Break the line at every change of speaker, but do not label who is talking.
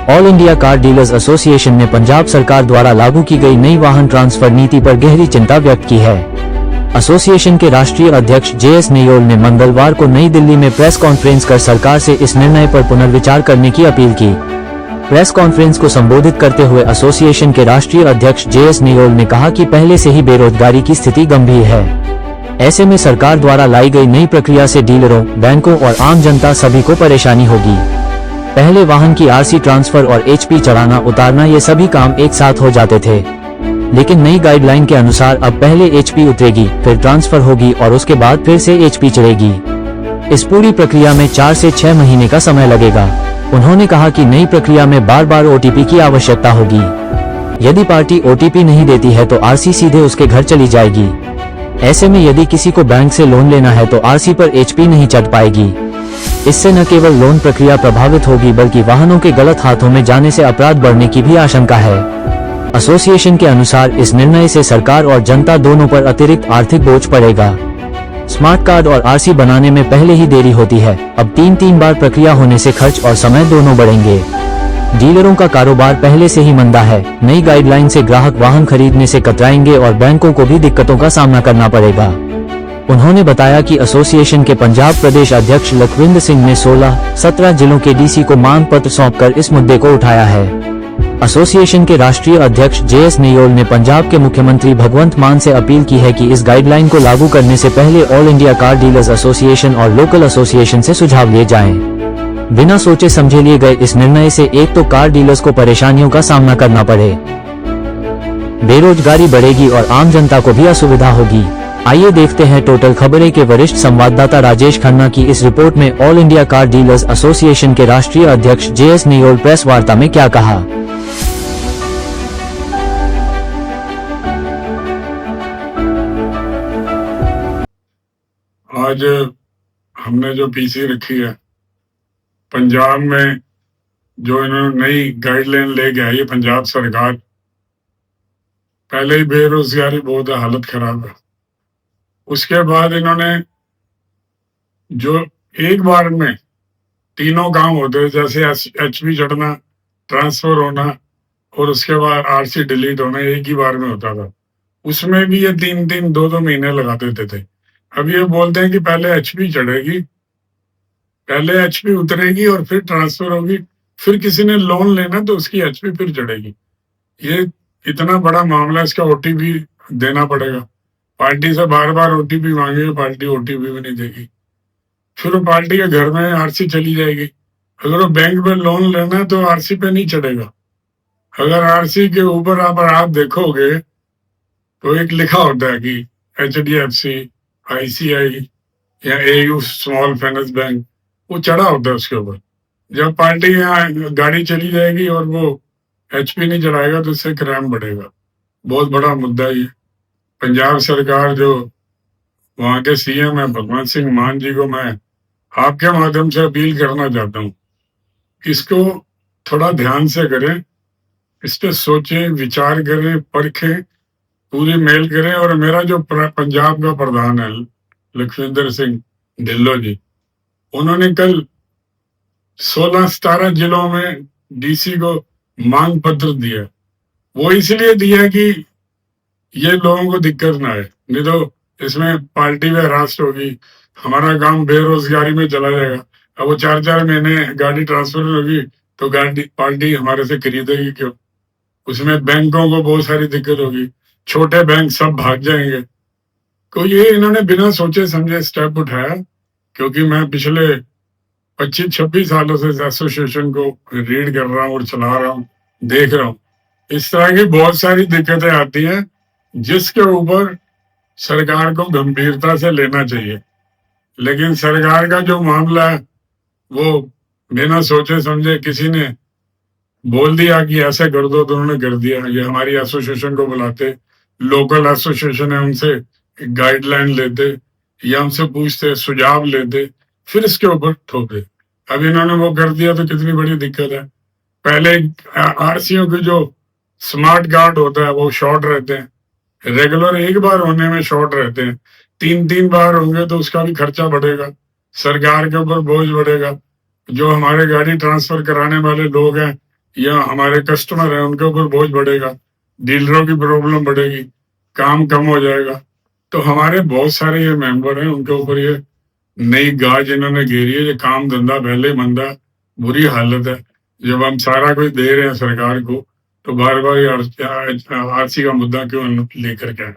All India car dealers association ने पंजाब सरकार द्वारा लागू की गई नई वाहन ट्रांसफर नीति पर गहरी चिंता व्यक्त की है। एसोसिएशन के राष्ट्रीय अध्यक्ष JS नियोल ने मंगलवार को नई दिल्ली में प्रेस कॉन्फ्रेंस कर सरकार से इस निर्णय पर पुनर्विचार करने की अपील की। प्रेस कॉन्फ्रेंस को संबोधित करते हुए एसोसिएशन के राष्ट्रीय अध्यक्ष JS नियोल ने कहा कि पहले से ही बेरोजगारी की स्थिति गंभीर है। ऐसे में सरकार द्वारा लाई गई नई प्रक्रिया से डीलरों, बैंकों और आम जनता सभी को परेशानी होगी। पहले वाहन की RC ट्रांसफर और HP चढ़ाना उतारना ये सभी काम एक साथ हो जाते थे, लेकिन नई गाइडलाइन के अनुसार अब पहले HP उतरेगी, फिर ट्रांसफर होगी और उसके बाद फिर से HP चढ़ेगी। इस पूरी प्रक्रिया में 4 से 6 महीने का समय लगेगा। उन्होंने कहा कि नई प्रक्रिया में बार बार OTP की आवश्यकता होगी। यदि पार्टी OTP नहीं देती है तो RC सीधे उसके घर चली जाएगी। ऐसे में यदि किसी को बैंक से लोन लेना है तो RC पर HP नहीं चढ़ पाएगी। इससे न केवल लोन प्रक्रिया प्रभावित होगी बल्कि वाहनों के गलत हाथों में जाने से अपराध बढ़ने की भी आशंका है। एसोसिएशन के अनुसार इस निर्णय से सरकार और जनता दोनों पर अतिरिक्त आर्थिक बोझ पड़ेगा। स्मार्ट कार्ड और RC बनाने में पहले ही देरी होती है, अब 3 बार प्रक्रिया होने से खर्च और समय दोनों बढ़ेंगे। डीलरों का कारोबार पहले से ही मंदा है। नई गाइडलाइन से ग्राहक वाहन खरीदने से कतराएंगे और बैंकों को भी दिक्कतों का सामना करना पड़ेगा। उन्होंने बताया कि एसोसिएशन के पंजाब प्रदेश अध्यक्ष लखविंदर सिंह ने 16-17 जिलों के DC को मांग पत्र सौंपकर इस मुद्दे को उठाया है। एसोसिएशन के राष्ट्रीय अध्यक्ष JS नियोल ने पंजाब के मुख्यमंत्री भगवंत मान से अपील की है कि इस गाइडलाइन को लागू करने से पहले all India car dealers association और लोकल एसोसिएशन से सुझाव लिए जाएं। बिना सोचे समझे लिए गए इस निर्णय से एक तो कार डीलर्स को परेशानियों का सामना करना पड़े, बेरोजगारी बढ़ेगी और आम जनता को भी असुविधा होगी। आइए देखते हैं टोटल खबरें के वरिष्ठ संवाददाता राजेश खन्ना की इस रिपोर्ट में all India car dealers association के राष्ट्रीय अध्यक्ष JS नियोल प्रेस वार्ता में क्या कहा।
आज हमने जो PC रखी है पंजाब में, जो इन्होंने नई गाइडलाइन लेके आई है पंजाब सरकार, पहले ही बेरोजगारी बहुत है, हालत खराब है। उसके बाद इन्होंने जो एक बार में तीनों काम होते हैं, जैसे HP चढ़ना, ट्रांसफर होना और उसके बाद RC डिलीट होना, एक ही बार में होता था। उसमें भी ये 3 2 महीने लगा देते थे। अब ये बोलते हैं कि पहले HP चढ़ेगी, पहले HP उतरेगी और फिर ट्रांसफर होगी, फिर किसी ने लोन लेना तो उसकी HP फिर चढ़ेगी। ये इतना बड़ा मामला, इसका OTP देना पड़ेगा। पार्टी से बार बार OTP मांगेगी, पार्टी OTP भी नहीं देगी। फिर वो पार्टी के घर में RC चली जाएगी। अगर वो बैंक में लोन लेना है तो RC पे नहीं चढ़ेगा। अगर RC के ऊपर आप देखोगे तो एक लिखा होता है कि HDFC, ICI या AU स्मॉल फाइनेंस बैंक, वो चढ़ा होता है उसके ऊपर। जब पार्टी यहाँ गाड़ी चली जाएगी और वो HP नहीं चढ़ाएगा तो इससे क्राइम बढ़ेगा। बहुत बड़ा मुद्दा ये। पंजाब सरकार जो वहाँ के CM है भगवंत सिंह मान जी को मैं आपके माध्यम से अपील करना चाहता हूँ, इसको थोड़ा ध्यान से करें, इस पे सोचें, विचार करें, परखें, पूरी मेल करें। और मेरा जो पंजाब का प्रधान है लखविंदर सिंह ढिल्लो जी, उन्होंने कल 16-17 जिलों में DC को मांग पत्र दिया। वो इसलिए दिया कि ये लोगों को दिक्कत ना आए, नहीं तो इसमें पार्टी में हरास होगी, हमारा काम बेरोजगारी में चला जाएगा। अब वो 4 महीने गाड़ी ट्रांसफर होगी तो गाड़ी पार्टी हमारे से खरीदेगी क्यों? उसमें बैंकों को बहुत सारी दिक्कत होगी, छोटे बैंक सब भाग जाएंगे। तो ये इन्होंने बिना सोचे समझे स्टेप उठाया, क्योंकि मैं पिछले 25-26 सालों से एसोसिएशन को रीड कर रहा हूँ और चला रहा हूँ, देख रहा हूँ। इस तरह की बहुत सारी दिक्कतें आती हैं जिसके ऊपर सरकार को गंभीरता से लेना चाहिए। लेकिन सरकार का जो मामला है वो बिना सोचे समझे किसी ने बोल दिया कि ऐसे कर दो तो उन्होंने कर दिया। ये हमारी एसोसिएशन को बुलाते, लोकल एसोसिएशन है, उनसे गाइडलाइन लेते या उनसे पूछते, सुझाव लेते, फिर इसके ऊपर ठोके। अब इन्होंने वो कर दिया तो कितनी बड़ी दिक्कत है। पहले RCO के जो स्मार्ट कार्ड होता है वो शॉर्ट रहते हैं, रेगुलर एक बार होने में शॉर्ट रहते हैं। 3 बार होंगे तो उसका भी खर्चा बढ़ेगा, सरकार के ऊपर बोझ बढ़ेगा। जो हमारे गाड़ी ट्रांसफर कराने वाले लोग हैं या हमारे कस्टमर हैं उनके ऊपर बोझ बढ़ेगा, डीलरों की प्रॉब्लम बढ़ेगी, काम कम हो जाएगा। तो हमारे बहुत सारे ये मेंबर हैं, उनके ऊपर ये नई गाज इन्होंने घेरी है। ये काम धंधा पहले मंदा, बुरी हालत है। जब हम सारा कुछ दे रहे हैं सरकार को, तो बार बार आरसी का मुद्दा क्यों लेकर के आए?